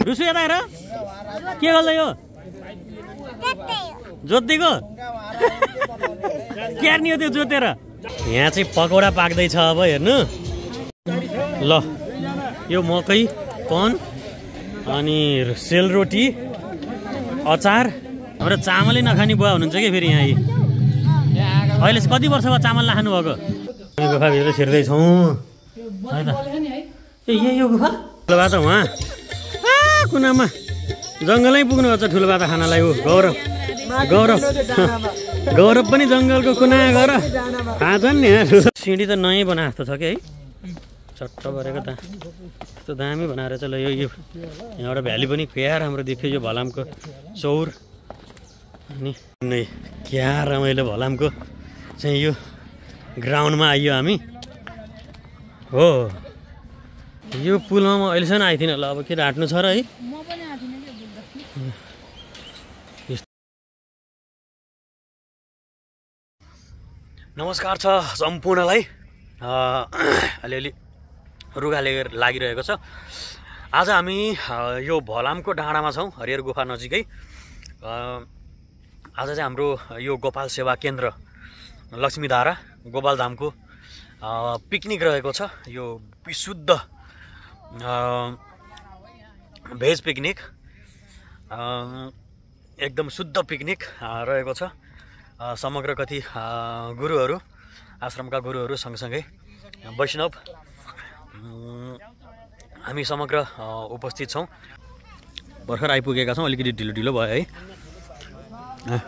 रुसु यता हेर के गर्दै हो जोत्दैको क्यार्नी हो त्यो जोतेर यहाँ चाहिँ पकौडा पाक्दैछ अब हेर्नु ल यो मकै कन अनि सेलरोटी अचार हाम्रो चामलै नखाने बुवा हुनुहुन्छ कि फेरि यहाँ अहिले कति वर्ष भयो चामल नखानु भएको हामी गुफाभित्र छिर्दैछौँ है त ए यो गुफा ठुलो बाटो उहाँ कुनामा जङ्गलै पुग्नुपर्छ ठुलो बाटो खानालाई ऊ गौरव गौरव गौरव पनि जङ्गलको कुना गएर थाहा छ नि यहाँ सिँढी त नयाँ बनाएको जस्तो छ कि है चट्ट गरेको त यस्तो दामी बनाएर चाहिँ ल यो यहाँबाट भ्याली पनि क्या राम्रो देख्यो यो भलामको चौर अनि क्या रमाइलो भलामको चाहिँ यो ग्राउन्डमा आइयो हामी हो यो पुलमा म अहिलेसम्म आइथिनँ ल अब के ढाँट्नु छ र है नमस्कार छ सम्पूर्णलाई अलिअलि रुगाले लागिरहेको छ आज हामी यो भलामको डाँडामा छौँ हरिहर गुफा नजिकै आज चाहिँ हाम्रो यो गोपाल सेवा केन्द्र लक्ष्मीधारा गोपालधामको पिकनिक रहेको छ यो विशुद्ध भेज पिकनिक एकदम शुद्ध पिकनिक रहेको छ समग्र कति गुरुहरू आश्रमका गुरुहरू सँगसँगै वैष्णव हामी समग्र उपस्थित छौँ भर्खर आइपुगेका छौँ अलिकति ढिलो ढिलो भयो है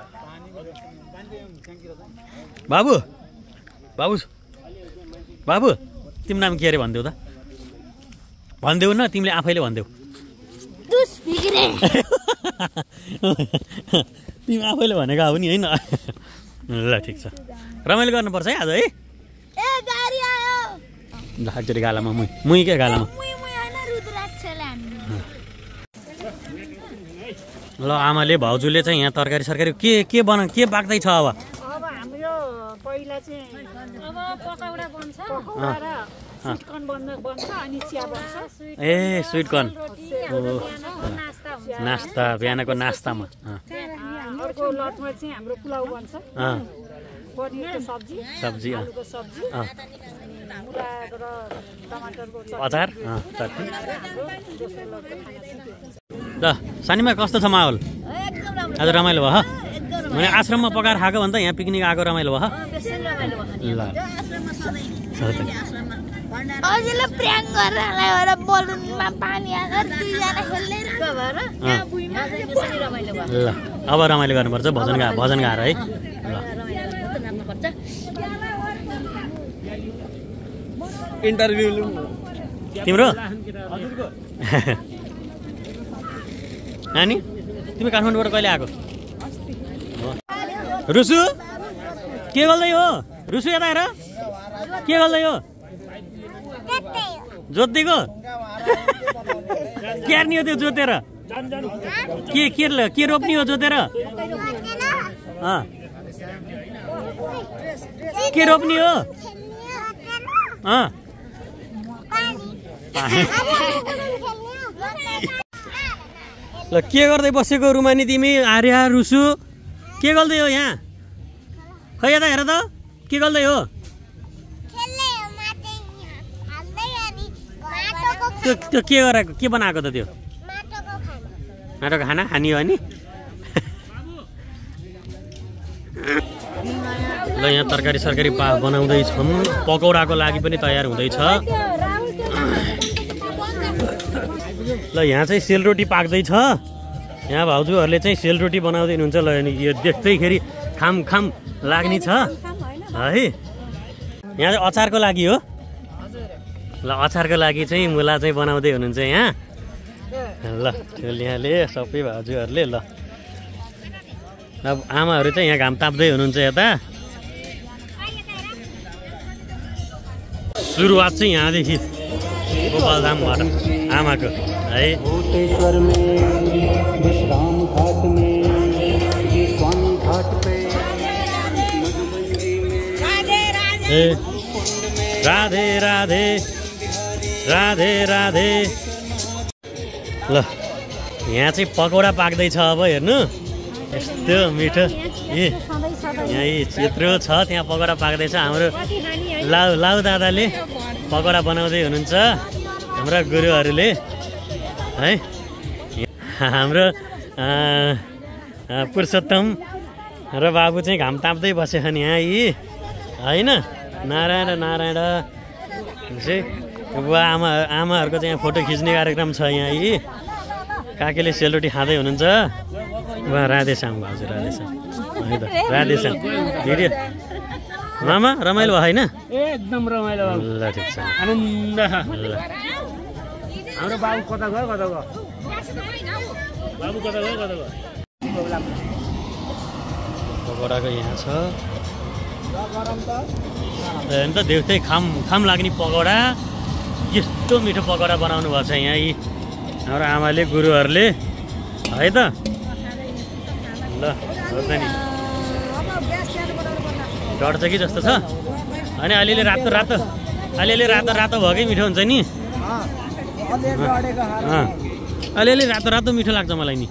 बाबु बाबु बाबु तिम्रो नाम के अरे भनिदेऊ त भनिदेऊ न तिमीले आफैले भनिदेऊ तिमी आफैले भनेको हो नि होइन ल ठिक छ रमाइलो गर्नुपर्छ है आज है एकचोटि गालामा मुई क्या गालामा ल आमाले भाउजूले चाहिँ यहाँ तरकारी सरकारी के पाक्दैछ अब हाम्रो पहिला चाहिँ अब पकौडा बन्छ स्वीट कर्न बन्छ अनि चिया बन्छ ए स्वीट कर्न नास्ता बिहानको नास्तामा अर्को लटमा चाहिँ हाम्रो पुलाउ बन्छ पनिरको सब्जी सब्जी आलुको सब्जी मुला र टमाटरको अचार चटनी ल सानीमा कस्तो छ माहौल आज रमाइलो भयो भने आश्रममा पकाएर खाएको भन्दा यहाँ पिकनिक आएको रमाइलो भयो ल अझैले प्र्याङ्क गरेर बलुनमा पानी हालेर दुईजना खेल्दै ल अब रमाइलो गर्नुपर्छ भजन गाएर है ल इन्टरभ्यु तिम्रो नानी तिमी काठमाडौँबाट कहिले आएको रुसु के गर्दै हो रुसु यता हेर के गर्दै हो जोत्दैको क्यार्नी हो त्यो जोतेर के रोप्ने हो जोतेर के रोप्ने हो ल के गर्दै बसेको रुमानी तिमी आर्या रुसु के गर्दै हो यहाँ खै यता हेर त के गर्दै हो त्यो के गरेको के बनाएको त त्यो माटोको खाना खाने हो नि ल यहाँ तरकारी सरकारी बनाउँदैछन् पकौडाको लागि पनि तयार हुँदैछ ल यहाँ चाहिँ सेलरोटी पाक्दैछ यहाँ भाउजूहरूले चाहिँ सेलरोटी बनाउँदै हुनुहुन्छ ल यो देख्दैखेरि खाम लाग्ने छ है यहाँ चाहिँ अचारको लागि हो ल अचारको लागि चाहिँ मुला चाहिँ बनाउँदै हुनुहुन्छ यहाँ ल यहाँले सबै भाउजूहरूले ल अब आमाहरू चाहिँ यहाँ घाम ताप्दै हुनुहुन्छ यता सुरुवात चाहिँ यहाँदेखि गोपालधामबाट आमाको है भूतेश्वर में विश्राम घाट में स्वामी घाट पे ए राधे राधे राधे राधे। ल यहाँ चाहिँ पकौडा पाक्दैछ अब हेर्नु यस्तो मिठो ए यहाँ यत्रो छ त्यहाँ पकौडा पाक्दैछ। हाम्रो लाउ लाउ दादाले पकौडा बनाउँदै हुनुहुन्छ हाम्रा गुरुहरूले है। हाम्रो पुरुषोत्तम र बाबु चाहिँ घाम ताप्दै बसेछन् यहाँ यी होइन। नारायण नारायण चाहिँ बुवा आमाहरूको चाहिँ यहाँ फोटो खिच्ने कार्यक्रम छ यहाँ यी। काकीले सेलरोटी खाँदै हुनुहुन्छ। वा राधेश्याम भाउजू राधेश्याम है त राधेश्याम भिडियो मामा रमाइलो भयो होइन एकदम रमाइलो ल ठिक छ आनन्द ल हाम्रो बाबु कता गयो बाबु कता गयो पकौडाको यहाँ छ हेर्नु त देख्दै खाम लाग्ने पकौडा। यस्तो मिठो पकौडा बनाउनु भएको छ यहाँ यी हाम्रो आमाले गुरुहरूले है त। ल हो त नि डढ्छ कि जस्तो छ अनि अलिअलि रातो रातो भएकै मिठो हुन्छ नि। अलिअलि रातो रातो मिठो लाग्छ मलाई नि।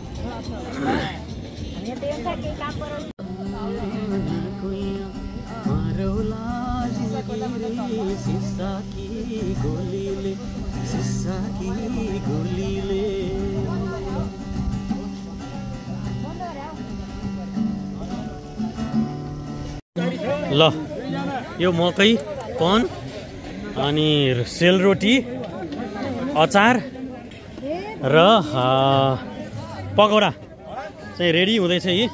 ल यो मकै कन अनि सेलरोटी अचार र पकौडा चाहिँ रेडी हुँदैछ यी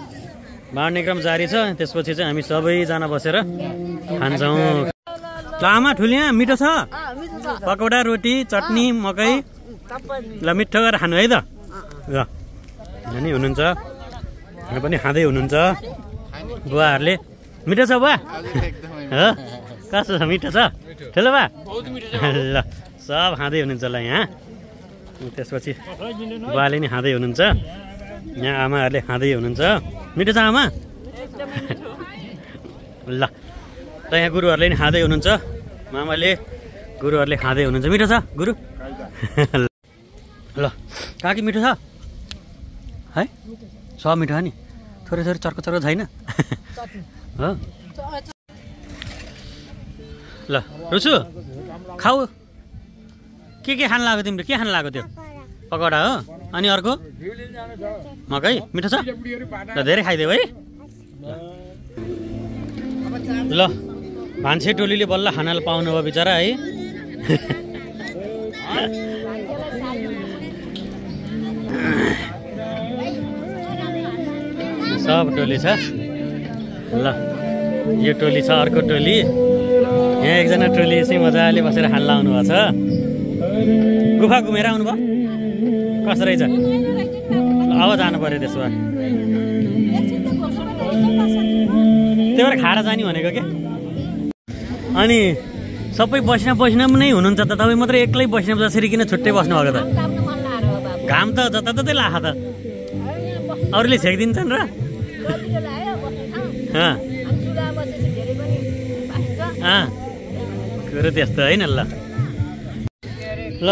बाँड्ने क्रम जारी छ। त्यसपछि चाहिँ हामी सबैजना बसेर खान्छौँ। ल आमा ठुलिया मिठो छ पकौडा रोटी चटनी मकै ल मिठो गरेर खानु है त। ल नानी हुनुहुन्छ हामी पनि खाँदै हुनुहुन्छ बुवाहरूले। मिठो छ बुवा हो कस्तो छ मिठो छ ठुलो बा ल सब खाँदै हुनुहुन्छ ल यहाँ। त्यसपछि बुवाले नि खाँदै हुनुहुन्छ यहाँ आमाहरूले खाँदै हुनुहुन्छ। मिठो छ आमा ल त यहाँ गुरुहरूले नि खाँदै हुनुहुन्छ मामाले गुरुहरूले खाँदै हुनुहुन्छ। मिठो छ गुरु ल काकी मिठो छ है सब मिठो हो नि थोरै थोरै चर्को चर्को छैन हो। ल रुसु खाऊ के खान लाग्यो तिम्रो के खान लाग्यो त्यो पकौडा हो अनि अर्को मकै मिठो छ ल धेरै खाइदेऊ है। ल भान्से टोलीले बल्ल खाना पाउनु भयो बिचरा है। सब टोली छ ल यो टोली छ अर्को टोली यहाँ एकजना टोली चाहिँ मजाले बसेर खान लाउनु भएको छ। गुफा घुमेर आउनु भयो कस्तो रहेछ अब जानु पर्यो त्यसो भए त्यही भएर खाएर जाने भनेको के। अनि सबै बस्न पनि नै हुनुहुन्छ त तपाईँ मात्रै एक्लै बस्न जसरी किन छुट्टै बस्नु भएको त घाम त जताततै लाख त अरूले छेकिदिन्छन् र कुरो त्यस्तो होइन। ल ल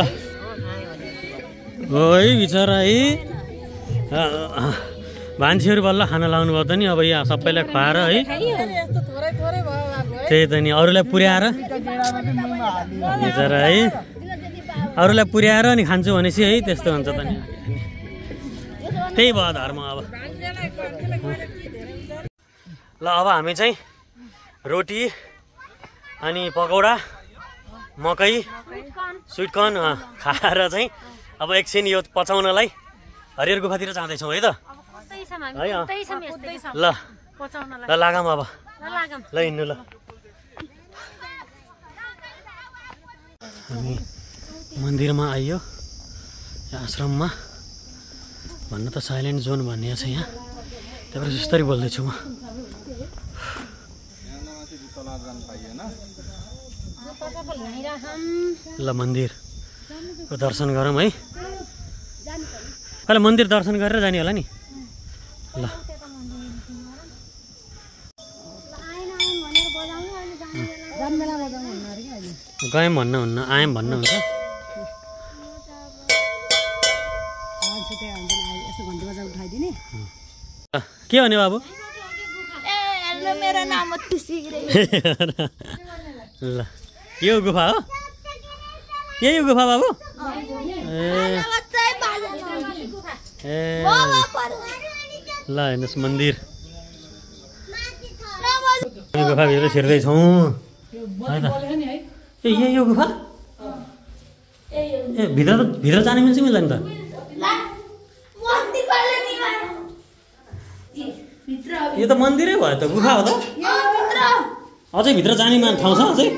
हो है बिचरा है मान्छेहरू बल्ल खाना लाउनु भयो त नि। अब यहाँ सबैलाई खुवाएर है त्यही त नि अरूलाई पुर्याएर बिचरा है अरूलाई पुर्याएर नि खान्छु भनेपछि है त्यस्तो हुन्छ त नि। त्यही भयो धर्म। अब ल अब हामी चाहिँ रोटी अनि पकौडा मकै स्विटकर्न खाएर चाहिँ अब एकछिन यो पचाउनलाई हरिहर गुफातिर जाँदैछौँ है त है। ल ल लागौँ अब ल हिँड्नु ल। हामी मन्दिरमा आइयो आश्रममा भन्न त साइलेन्ट जोन भन्ने छ यहाँ त्यही भएर सुस्तरी बोल्दैछु म। ल मन्दिरको दर्शन गरौँ है पहिला मन्दिर दर्शन गरेर जाने होला नि। ल गयौँ भन्न हुन्न आयौँ भन्न हुन्छ के भन्यो बाबु मेरो नाम हो तुसी ल यो गुफा हो यही गुफा बाबु ए ल हेर्नुहोस् मन्दिर गुफाभित्र छिर्दैछौँ है त ए यो गुफा ए भित्र जाने मिल्छ मिल्दैन त यो त मन्दिरै भयो त गुफा हो त अझै भित्र जाने ठाउँ छ अझै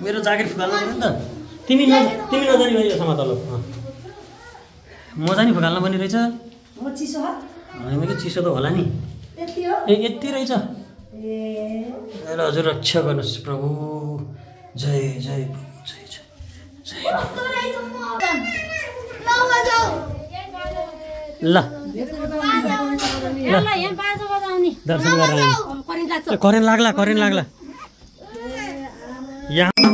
मेरो ज्याकेट फुकाल्नु पर्यो नि त तिमी नजाने भयो यो समातल म जाने फुकाल्न पनि रहेछ होइन कि चिसो त होला नि ए यति रहेछ ल हजुर रक्षा गर्नुहोस् प्रभु जय जय जय जय ल दर्शन गरेर करेन्ट लाग्ला यहाँ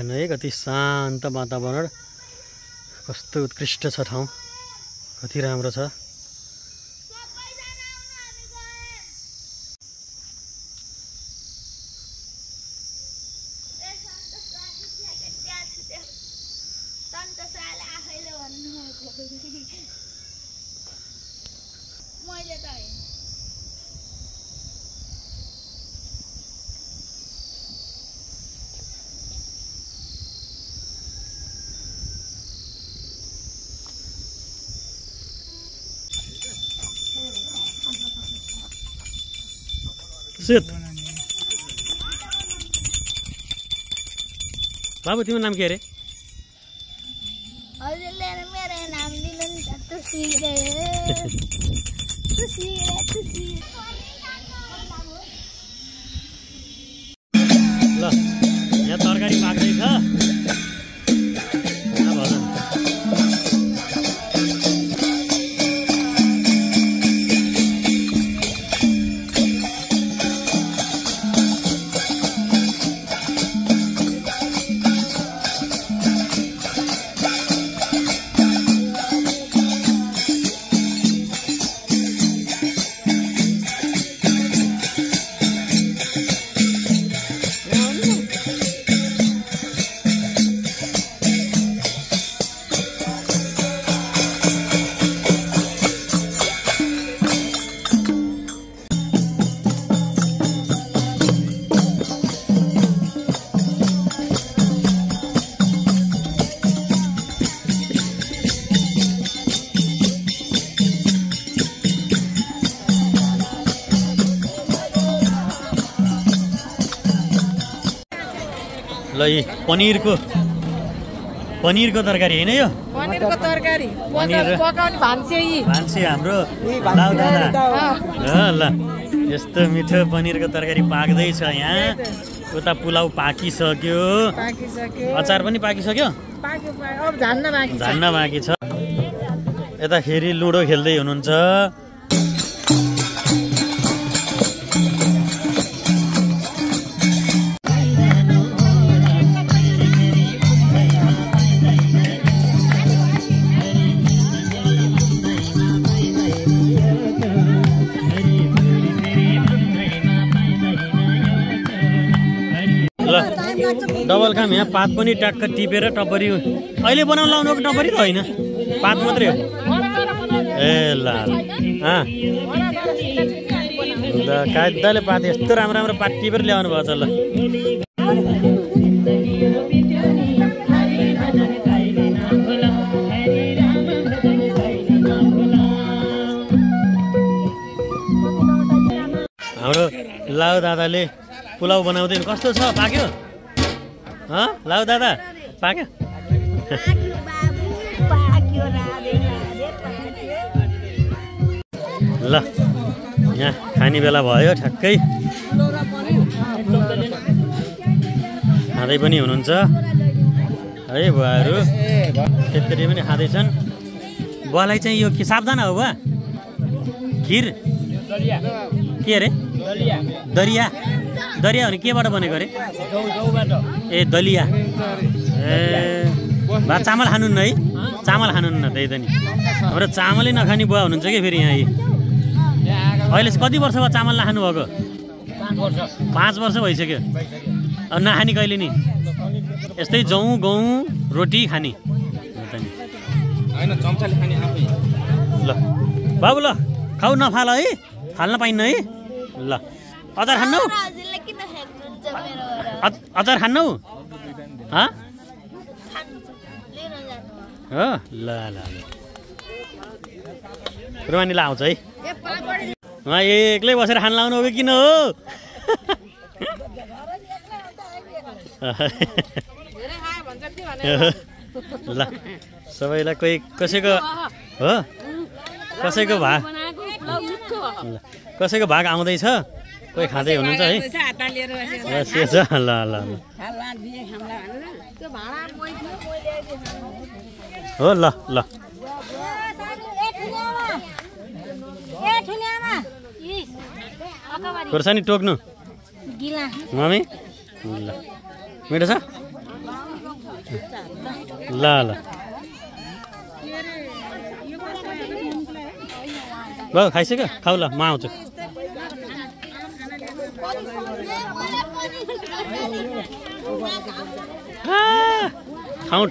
हेर्नु है कति शान्त वातावरण कस्तो उत्कृष्ट छ ठाउँ कति राम्रो छ सुत बाबु तिम्रो नाम के अरे हजुरले मेरो नाम दिनु नि त तुसी ल यहाँ तरकारी पाक्दैछ ल यी पनिरको तरकारी होइन यो पनिरको तरकारी पकाउने भान्से हाम्रो लाउ दादा ल यस्तो मिठो पनिरको तरकारी पाक्दैछ यहाँ उता पुलाउ पाकिसक्यो अचार पनि पाकिसक्यो झान्न बाँकी छ यताखेरि लुडो खेल्दै हुनुहुन्छ डबल काम यहाँ पात पनि ट्याक्क टिपेर टपरी अहिले बनाउनु लाउनुको टपरी त होइन पात मात्रै हो ए ल कायदाले पात यस्तो राम्रो राम्रो पात टिपेर ल्याउनु भएको छ ल हाम्रो लाउ दादाले पुलाउ बनाउँदैन कस्तो छ पाक्यो लाउ दादा पाक्यो ल यहाँ खाने बेला भयो ठ्याक्कै खाँदै पनि हुनुहुन्छ है बुवाहरू खेतरी पनि खाँदैछन्। बुवालाई चाहिँ यो सावधान हो बुवा खिर के अरे दरिया दरिया भने केबाट बनेको अरे ए दलिया ए बा चामल खानुहुन्न है चामल खानुहुन्न त्यही त नि हाम्रो चामलै नखाने बुवा हुनुहुन्छ कि फेरि यहाँ अहिले कति वर्ष भयो चामल नखानु भएको 5 वर्ष भइसक्यो अब नखाने कहिले नि यस्तै जौँ गहुँ रोटी खाने ल बाबु ल खाऊ नफाल है फाल्न पाइन्न है ल अचार खान्नौ अचार खान्नौ हो ल ल रोमानीलाई आउँछ है उहाँ एक्लै बसेर खान लाउनु हो कि किन हो ल सबैलाई कोही कसैको हो कसैको भाग कसैको भाग आउँदैछ कोही खाँदै हुनुहुन्छ है ल ल हो ल ल खोर्सानी टोक्नु मम्मी ल मिठो छ ल ल ल खाइसक्यो खाऊ ल म आउँछु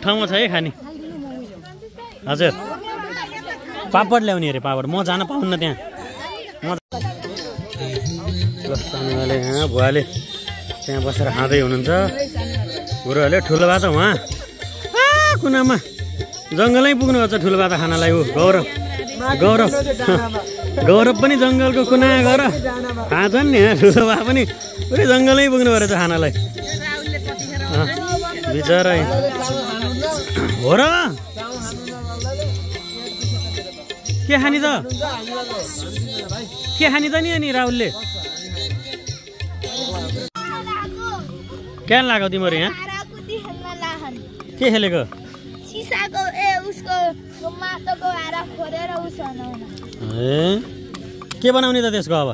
ठाउँमा छ है खाने हजुर पापड ल्याउने अरे पापड म जान पाउन्न त्यहाँ यहाँ बुवाले त्यहाँ बसेर खाँदै हुनुहुन्छ बुढोहरूले ठुलो भात उहाँ कुनामा जङ्गलै पुग्नुभएको छ ठुलो भात खानालाई ऊ गौरव गौरव गौरव पनि जङ्गलको कुना गएर खान्छन् नि यहाँ ठुलो भए पनि पुरै जङ्गलै पुग्नु रहेछ खानालाई बिचरा हो र के खाने त के खाने त नि अनि राहुलले क्या लाग्यो तिमीहरू यहाँ के खेलेको के बनाउने त त्यसको अब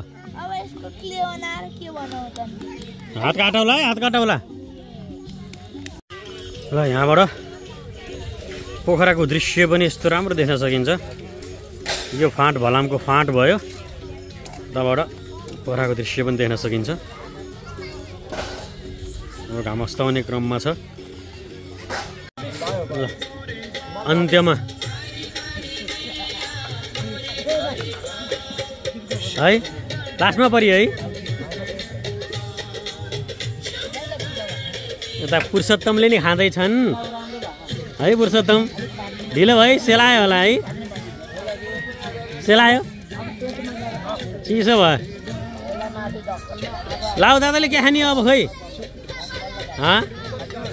हात काटौला है हात काटौला ल यहाँबाट पोखराको दृश्य पनि यस्तो राम्रो देख्न सकिन्छ यो फाँट भलामको फाँट भयो तबाट पोखराको दृश्य पनि देख्न सकिन्छ अब घाम अस्ताउने क्रममा छ अन्त्यमा है लास्टमा परि है यता पुरुषोत्तमले नि खाँदैछन् है पुरुषोत्तम ढिलो भाइ सेलायो होला है सेलायो चिसो भयो लाउ दादाले के खाने अब खोइ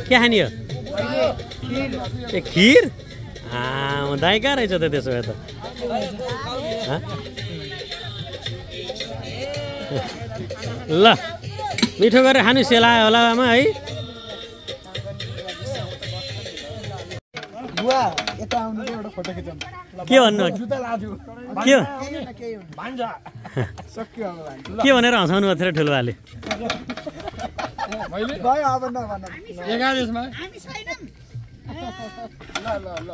के खाने हो ए खिर दाइ कहाँ रहेछ त त्यसो भए त ल मिठो गरेर खानु सेलायो होला आमा है के भन्नु के भनेर हँसाउनु भएको थियो ठुलोबाले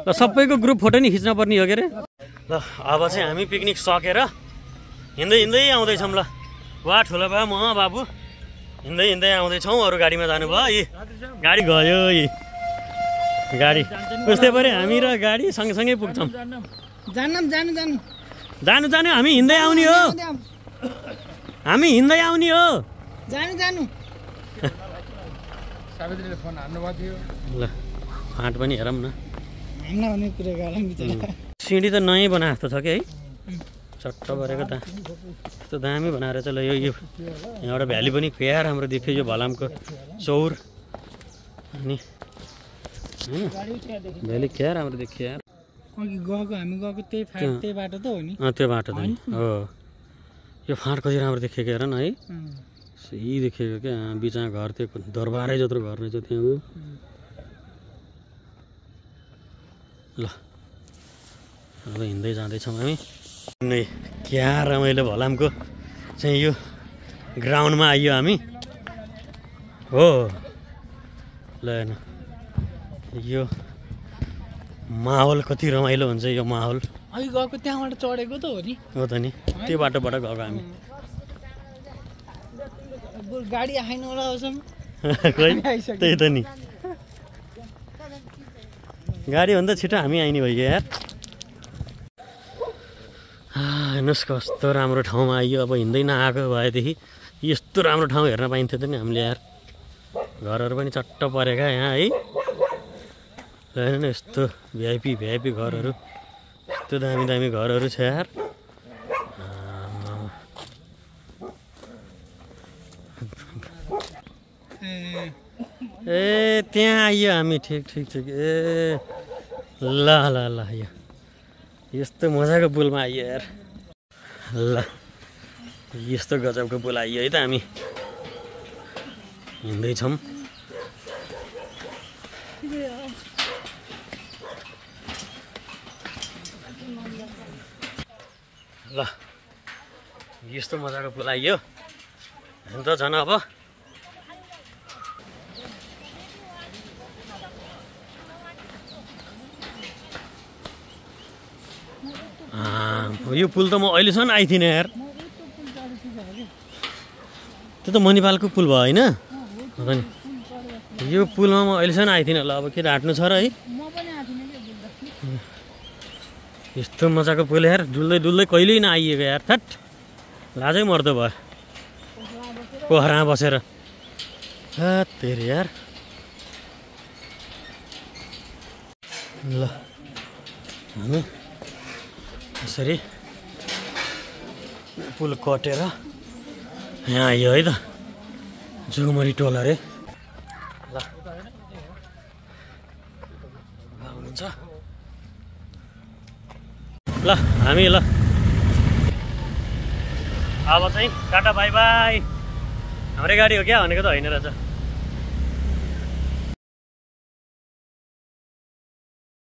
ल सबैको ग्रुप फोटो नि खिच्न पर्ने हो के अरे ल अब चाहिँ हामी पिकनिक सकेर हिँड्दै हिँड्दै आउँदैछौँ ल वा ठुलो बा म बाबु हिँड्दै हिँड्दै आउँदैछौँ अरू गाडीमा जानुभयो यी गाडी गयो यी गाडी उस्तै पऱ्यो हामी र गाडी सँगसँगै पुग्छौँ जानु जानु हामी हिँड्दै आउने हो हामी हिँड्दै आउने हो ल फाँट पनि हेरौँ न सिँढी त नयाँ बनाएको जस्तो छ कि है चट्ट परेको त यस्तो दामी बनाएर चाहिँ ल यो यहाँबाट भ्याली पनि क्या राम्रो देख्यो यो भलामको चौर अनि भ्याली क्या राम्रो देखियो यार हामी गएको त्यही बाटो त हो नि त्यो बाटो त हो यो फाँट कति राम्रो देखेको हेर न है सही देखेको क्या बिचमा घर त्यो दरबारै जत्रो घर रहेछ त्यहाँ ल अब हिँड्दै जाँदैछौँ हामी। नै क्या रमाइलो भलामको चाहिँ यो ग्राउन्डमा आइयो हामी हो। ल हेर्नु यो माहौल कति रमाइलो हुन्छ यो माहौल। अघि गएको त्यहाँबाट चढेको त हो नि। हो त नि त्यो बाटोबाट गएको हामी। गाडी आएन होला उसम खै त्यही त नि गाडीभन्दा छिटो हामी आइने भयो यार। हेर्नुहोस् कस्तो राम्रो ठाउँमा आइयो। अब हिँड्दै नआएको भएदेखि यस्तो राम्रो ठाउँ हेर्न पाइन्थ्यो त नि हामीले यार। घरहरू पनि चट्ट परेका यहाँ है। हेर्नु न यस्तो भिआइपी घरहरू, यस्तो दामी दामी घरहरू छ यार। ए त्यहाँ आइयो हामी। ठिक ए ल ल ल यो यस्तो मजाको पुलमा आइयो यार। ल यस्तो गजबको पुल आइयो है त। हामी हिँड्दैछौँ। ल यस्तो मजाको पुल आइयो अन्त झन् अब यो पुल त म अहिलेसम्म आइथिइनँ यार। त्यो त मणिपालको पुल भयो होइन? यो पुलमा म अहिलेसम्म आइथिइनँ। ल अब के ढाँट्नु छ र है। यस्तो मजाको पुल यार। डुल्दै कहिल्यै नआइएको यार। थट लाजै मर्दो भयो पोखरामा बसेर। तेरि यार। ल हामी यसरी पुल कटेर यहाँ आइयो है त जोगमरी टोल अरे। ल हुनुहुन्छ ल हामी ल अब चाहिँ टाटा बाई बाई। हाम्रै गाडी हो क्या भनेको त होइन रहेछ।